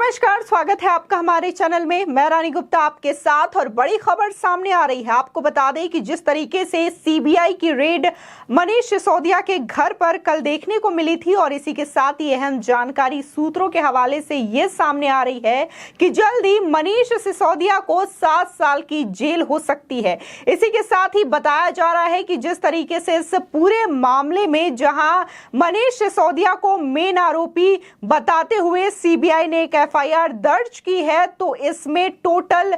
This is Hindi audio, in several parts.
नमस्कार, स्वागत है आपका हमारे चैनल में। मैं रानी गुप्ता आपके साथ और बड़ी खबर सामने आ रही है। आपको बता दें कि जिस तरीके से सीबीआई की रेड मनीष सिसोदिया के घर पर कल देखने को मिली थी और इसी के साथ ही अहम जानकारी सूत्रों के हवाले से ये सामने आ रही है कि जल्द ही मनीष सिसोदिया को 7 साल की जेल हो सकती है। इसी के साथ ही बताया जा रहा है कि जिस तरीके से इस पूरे मामले में जहां मनीष सिसोदिया को मेन आरोपी बताते हुए सीबीआई ने एक एफआईआर दर्ज की है, तो इसमें टोटल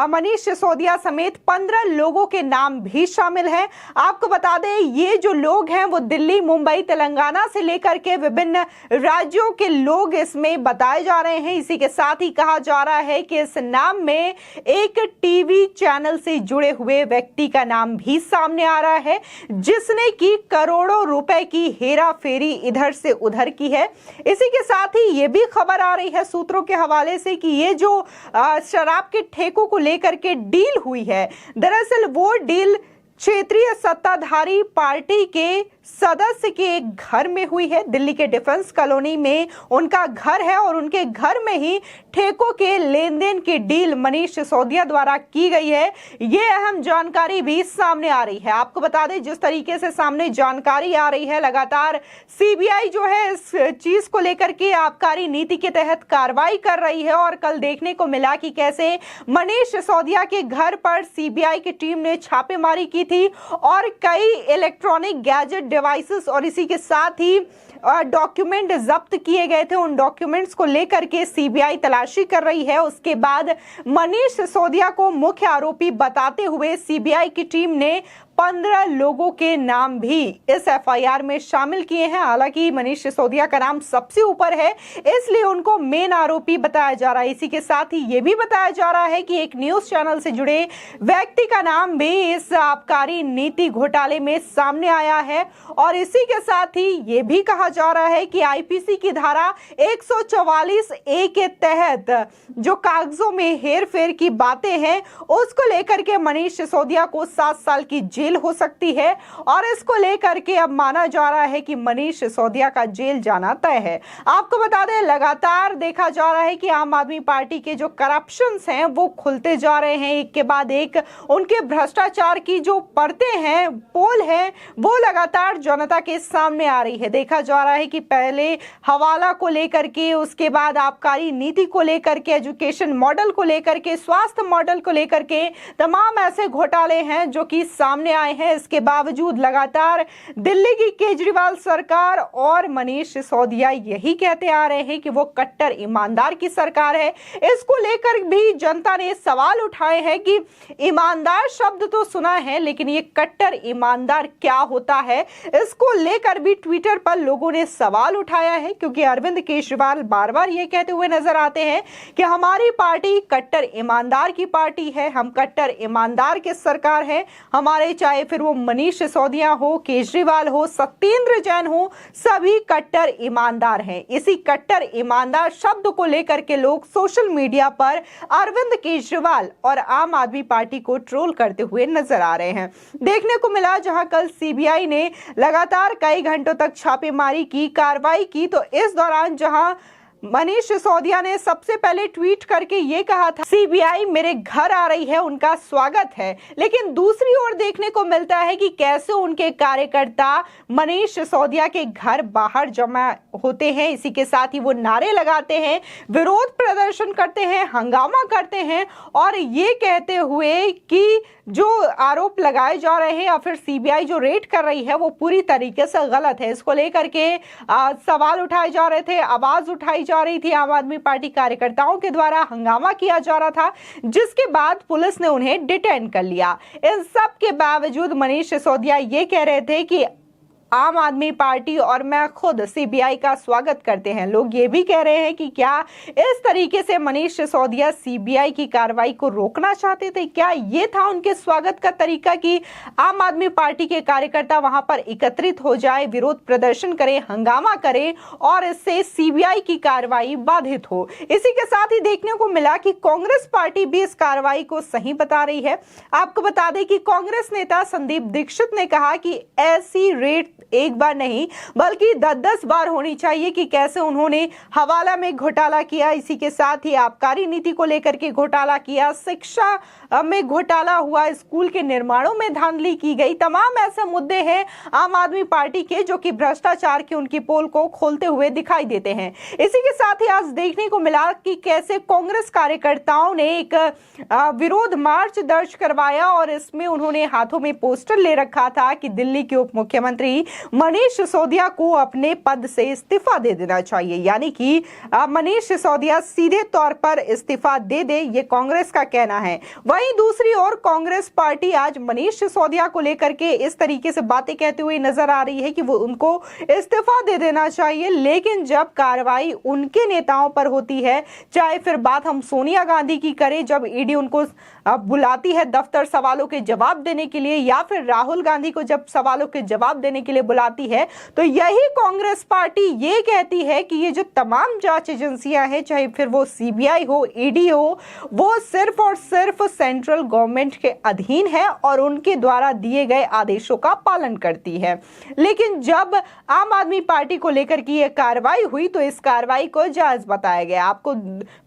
मनीष सिसोदिया समेत 15 लोगों के नाम भी शामिल हैं। आपको बता दें ये जो लोग हैं वो दिल्ली, मुंबई, तेलंगाना से लेकर के विभिन्न राज्यों के लोग इसमें बताए जा रहे हैं। इसी के साथ ही कहा जा रहा है कि इस नाम में एक टीवी चैनल से जुड़े हुए व्यक्ति का नाम भी सामने आ रहा है, जिसने की करोड़ों रुपए की हेरा फेरी इधर से उधर की है। इसी के साथ ही ये भी खबर आ रही है सूत्रों के हवाले से कि ये जो शराब के ठेकों को लेकर के डील हुई है, दरअसल वो डील क्षेत्रीय सत्ताधारी पार्टी के सदस्य के एक घर में हुई है। दिल्ली के डिफेंस कॉलोनी में उनका घर है और उनके घर में ही ठेकों के लेन देन की डील मनीष सिसोदिया द्वारा की गई है। ये अहम जानकारी भी सामने आ रही है। आपको बता दें जिस तरीके से सामने जानकारी आ रही है, लगातार सीबीआई जो है इस चीज को लेकर के आबकारी नीति के तहत कार्रवाई कर रही है और कल देखने को मिला कि कैसे मनीष सिसोदिया के घर पर सीबीआई की टीम ने छापेमारी की थी और कई इलेक्ट्रॉनिक गैजेट डिवाइसेस और इसी के साथ ही डॉक्यूमेंट जब्त किए गए थे। उन डॉक्यूमेंट्स को लेकर के सीबीआई तलाशी कर रही है। उसके बाद मनीष सिसोदिया को मुख्य आरोपी बताते हुए सीबीआई की टीम ने 15 लोगों के नाम भी इस एफआईआर में शामिल किए हैं। हालांकि मनीष सिसोदिया का नाम सबसे ऊपर है, इसलिए उनको मेन आरोपी बताया जा रहा है। इसी के साथ ही यह भी बताया जा रहा है कि एक न्यूज चैनल से जुड़े व्यक्ति का नाम भी इस आबकारी नीति घोटाले में सामने आया है और इसी के साथ ही यह भी कहा जा रहा है कि आईपीसी की धारा 144A के तहत जो कागजों में हेरफेर की बातें हैं उसको लेकर के मनीष सिसोदिया को 7 साल की जेल हो सकती है और इसको लेकर के अब माना जा रहा है कि मनीष सिसोदिया का जेल जाना तय है। आपको बता दें लगातार देखा जा रहा है कि आम आदमी पार्टी के जो करप्शंस हैं वो खुलते जा रहे हैं, एक के बाद एक उनके भ्रष्टाचार की जो परतें हैं, पोल हैं, वो लगातार जनता के सामने आ रही है। देखा जा रहा है कि पहले हवाला को लेकर के, उसके बाद आबकारी नीति को लेकर के, एजुकेशन मॉडल को लेकर के, स्वास्थ्य मॉडल को लेकर के तमाम ऐसे घोटाले हैं जो कि सामने आए हैं। इसके बावजूद लगातार दिल्ली की केजरीवाल सरकार और मनीष सिसोदिया यही कहते आ रहे हैं कि वो कट्टर ईमानदार की सरकार है। इसको लेकर भी जनता ने सवाल उठाए हैं कि ईमानदार शब्द तो सुना है, लेकिन ये कट्टर ईमानदार क्या होता है, इसको लेकर भी ट्विटर पर लोगों ने सवाल उठाया है। क्योंकि अरविंद केजरीवाल बार बार ये कहते हुए नजर आते हैं कि हमारी पार्टी कट्टर ईमानदार की पार्टी है, हम कट्टर ईमानदार की सरकार है। हमारे चाहे फिर वो मनीष सिसोदिया हो, केजरीवाल हो, सत्येंद्र जैन हो, सभी कट्टर ईमानदार हैं। इसी कट्टर ईमानदार शब्द को लेकर के लोग सोशल मीडिया पर अरविंद केजरीवाल और आम आदमी पार्टी को ट्रोल करते हुए नजर आ रहे हैं। देखने को मिला जहां कल सीबीआई ने लगातार कई घंटों तक छापेमारी की, कार्रवाई की, तो इस दौरान जहां मनीष सिसोदिया ने सबसे पहले ट्वीट करके ये कहा था सीबीआई मेरे घर आ रही है, उनका स्वागत है। लेकिन दूसरी ओर देखने को मिलता है कि कैसे उनके कार्यकर्ता मनीष सिसोदिया के घर बाहर जमा होते हैं। इसी के साथ ही वो नारे लगाते हैं, विरोध प्रदर्शन करते हैं, हंगामा करते हैं और ये कहते हुए कि जो आरोप लगाए जा रहे हैं या फिर सीबीआई जो रेड कर रही है वो पूरी तरीके से गलत है। इसको लेकर के सवाल उठाए जा रहे थे, आवाज उठाई जा रही थी आम आदमी पार्टी कार्यकर्ताओं के द्वारा, हंगामा किया जा रहा था, जिसके बाद पुलिस ने उन्हें डिटेन कर लिया। इन सब के बावजूद मनीष सिसोदिया ये कह रहे थे कि आम आदमी पार्टी और मैं खुद सीबीआई का स्वागत करते हैं। लोग ये भी कह रहे हैं कि क्या इस तरीके से मनीष सिसोदिया सीबीआई की कार्रवाई को रोकना चाहते थे? क्या ये था उनके स्वागत का तरीका कि आम आदमी पार्टी के कार्यकर्ता वहां पर एकत्रित हो जाए, विरोध प्रदर्शन करें, हंगामा करें और इससे सीबीआई की कार्रवाई बाधित हो? इसी के साथ ही देखने को मिला कि कांग्रेस पार्टी भी इस कार्रवाई को सही बता रही है। आपको बता दें कि कांग्रेस नेता संदीप दीक्षित ने कहा कि ऐसी रेड एक बार नहीं बल्कि 10-10 बार होनी चाहिए कि कैसे उन्होंने हवाला में घोटाला किया, इसी के साथ ही आबकारी नीति को लेकर के घोटाला किया, शिक्षा में घोटाला हुआ, स्कूल के निर्माणों में धांधली की गई। तमाम ऐसे मुद्दे हैं आम आदमी पार्टी के जो कि भ्रष्टाचार की उनकी पोल को खोलते हुए दिखाई देते हैं। इसी के साथ ही आज देखने को मिला कि कैसे कांग्रेस कार्यकर्ताओं ने एक विरोध मार्च दर्ज करवाया और इसमें उन्होंने हाथों में पोस्टर ले रखा था कि दिल्ली के उप मुख्यमंत्री मनीष सिसोदिया को अपने पद से इस्तीफा दे देना चाहिए, यानी कि मनीष सिसोदिया सीधे तौर पर इस्तीफा दे दे, ये कांग्रेस का कहना है। वहीं दूसरी ओर कांग्रेस पार्टी आज मनीष सिसोदिया को लेकर के इस तरीके से बातें कहती हुई नजर आ रही है कि वो उनको इस्तीफा दे देना चाहिए, लेकिन जब कार्रवाई उनके नेताओं पर होती है, चाहे फिर बात हम सोनिया गांधी की करें जब ईडी उनको बुलाती है दफ्तर सवालों के जवाब देने के लिए, या फिर राहुल गांधी को जब सवालों के जवाब देने के लिए बुलाती है, तो यही कांग्रेस पार्टी ये कहती है कि ये जो तमाम जांच एजेंसियां हैं, चाहे फिर वो सीबीआई हो, ईडी हो, वो सिर्फ और सिर्फ सेंट्रल गवर्नमेंट के अधीन है और उनके द्वारा दिए गए आदेशों का पालन करती है। लेकिन जब आम आदमी पार्टी को लेकर की यह कार्रवाई हुई तो इस कार्रवाई को जायज बताया गया। आपको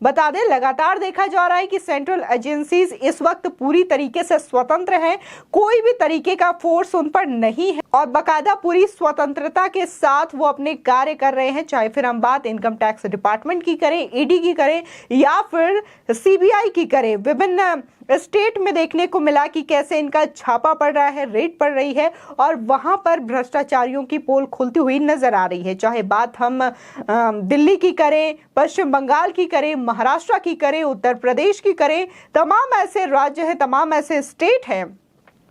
बता दें, लगातार देखा जा रहा है कि सेंट्रल एजेंसीज इस वक्त पूरी तरीके से स्वतंत्र हैं, कोई भी तरीके का फोर्स उन पर नहीं है और बाकायदा पूरी स्वतंत्रता के साथ वो अपने कार्य कर रहे हैं, चाहे फिर हम बात इनकम टैक्स डिपार्टमेंट की करें, ईडी की करें या फिर सीबीआई की करें। विभिन्न स्टेट में देखने को मिला कि कैसे इनका छापा पड़ रहा है, रेड पड़ रही है और वहां पर भ्रष्टाचारियों की पोल खुलती हुई नजर आ रही है। चाहे बात हम दिल्ली की करें, पश्चिम बंगाल की करें, महाराष्ट्र की करें, उत्तर प्रदेश की करें, तमाम ऐसे राज्य हैं, तमाम ऐसे स्टेट हैं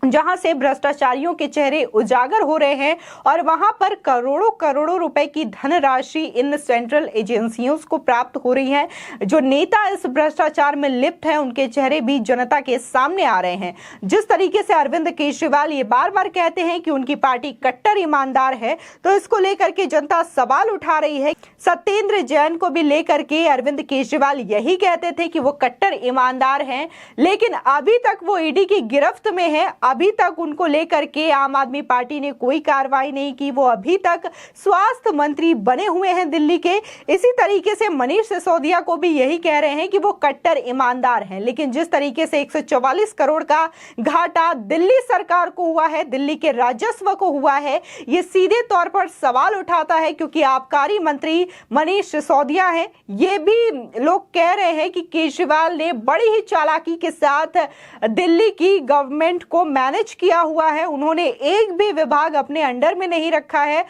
जहां से भ्रष्टाचारियों के चेहरे उजागर हो रहे हैं और वहां पर करोड़ों करोड़ों रुपए की धनराशि इन सेंट्रल एजेंसियों को प्राप्त हो रही है। जो नेता इस भ्रष्टाचार में लिप्त हैं उनके चेहरे भी जनता के सामने आ रहे हैं। जिस तरीके से अरविंद केजरीवाल ये बार बार कहते हैं कि उनकी पार्टी कट्टर ईमानदार है, तो इसको लेकर के जनता सवाल उठा रही है। सत्येंद्र जैन को भी लेकर के अरविंद केजरीवाल यही कहते थे कि वो कट्टर ईमानदार हैं, लेकिन अभी तक वो ईडी की गिरफ्त में है। अभी तक उनको लेकर के आम आदमी पार्टी ने कोई कार्रवाई नहीं की। वो अभी तक स्वास्थ्य मंत्री बने हुए हैं दिल्ली के। इसी तरीके से मनीष सिसोदिया को भी यही कह रहे हैं कि वो कट्टर ईमानदार हैं, लेकिन जिस तरीके से 144 करोड़ का घाटा दिल्ली सरकार को हुआ है, दिल्ली के राजस्व को हुआ है, ये सीधे तौर पर सवाल उठाता है, क्योंकि आबकारी मंत्री मनीष सिसोदिया हैं। ये भी लोग कह रहे हैं कि केजरीवाल ने बड़ी ही चालाकी के साथ दिल्ली की गवर्नमेंट को मैनेज किया हुआ है। उन्होंने एक भी विभाग अपने अंडर में नहीं रखा है,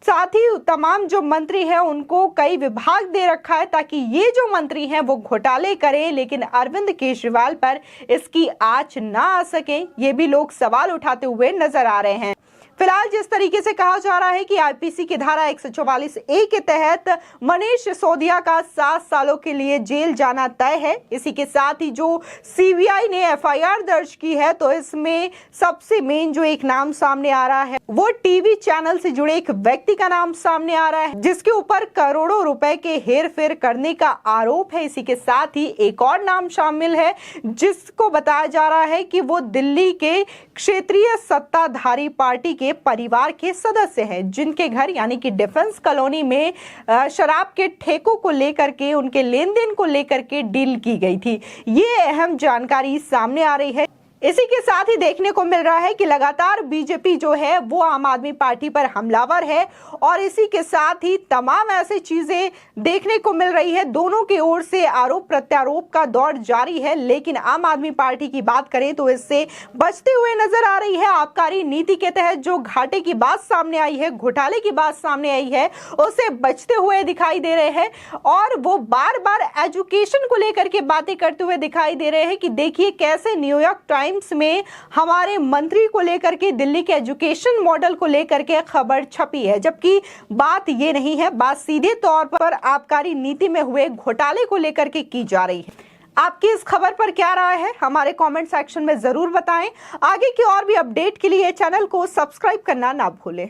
साथ ही तमाम जो मंत्री हैं उनको कई विभाग दे रखा है ताकि ये जो मंत्री हैं वो घोटाले करें, लेकिन अरविंद केजरीवाल पर इसकी आंच ना आ सके, ये भी लोग सवाल उठाते हुए नजर आ रहे हैं। फिलहाल जिस तरीके से कहा जा रहा है कि आईपीसी की धारा 144A के तहत मनीष सिसोदिया का 7 सालों के लिए जेल जाना तय है। इसी के साथ ही जो सीबीआई ने एफआईआर दर्ज की है, तो इसमें सबसे मेन जो एक नाम सामने आ रहा है वो टीवी चैनल से जुड़े एक व्यक्ति का नाम सामने आ रहा है, जिसके ऊपर करोड़ों रुपए के हेर फेर करने का आरोप है। इसी के साथ ही एक और नाम शामिल है जिसको बताया जा रहा है कि वो दिल्ली के क्षेत्रीय सत्ताधारी पार्टी के परिवार के सदस्य हैं, जिनके घर यानी कि डिफेंस कॉलोनी में शराब के ठेकों को लेकर के, उनके लेन देन को लेकर के डील की गई थी। ये अहम जानकारी सामने आ रही है। इसी के साथ ही देखने को मिल रहा है कि लगातार बीजेपी जो है वो आम आदमी पार्टी पर हमलावर है और इसी के साथ ही तमाम ऐसी चीजें देखने को मिल रही है। दोनों की ओर से आरोप प्रत्यारोप का दौर जारी है, लेकिन आम आदमी पार्टी की बात करें तो इससे बचते हुए नजर आ रही है। आबकारी नीति के तहत जो घाटे की बात सामने आई है, घोटाले की बात सामने आई है, उससे बचते हुए दिखाई दे रहे हैं और वो बार बार एजुकेशन को लेकर के बातें करते हुए दिखाई दे रहे हैं कि देखिए कैसे न्यूयॉर्क टाइम्स में हमारे मंत्री को लेकर के, दिल्ली के एजुकेशन मॉडल को लेकर के खबर छपी है, जबकि बात ये नहीं है। बात सीधे तौर पर आबकारी नीति में हुए घोटाले को लेकर के की जा रही है। आपकी इस खबर पर क्या राय है, हमारे कमेंट सेक्शन में जरूर बताएं। आगे की और भी अपडेट के लिए चैनल को सब्सक्राइब करना ना भूलें।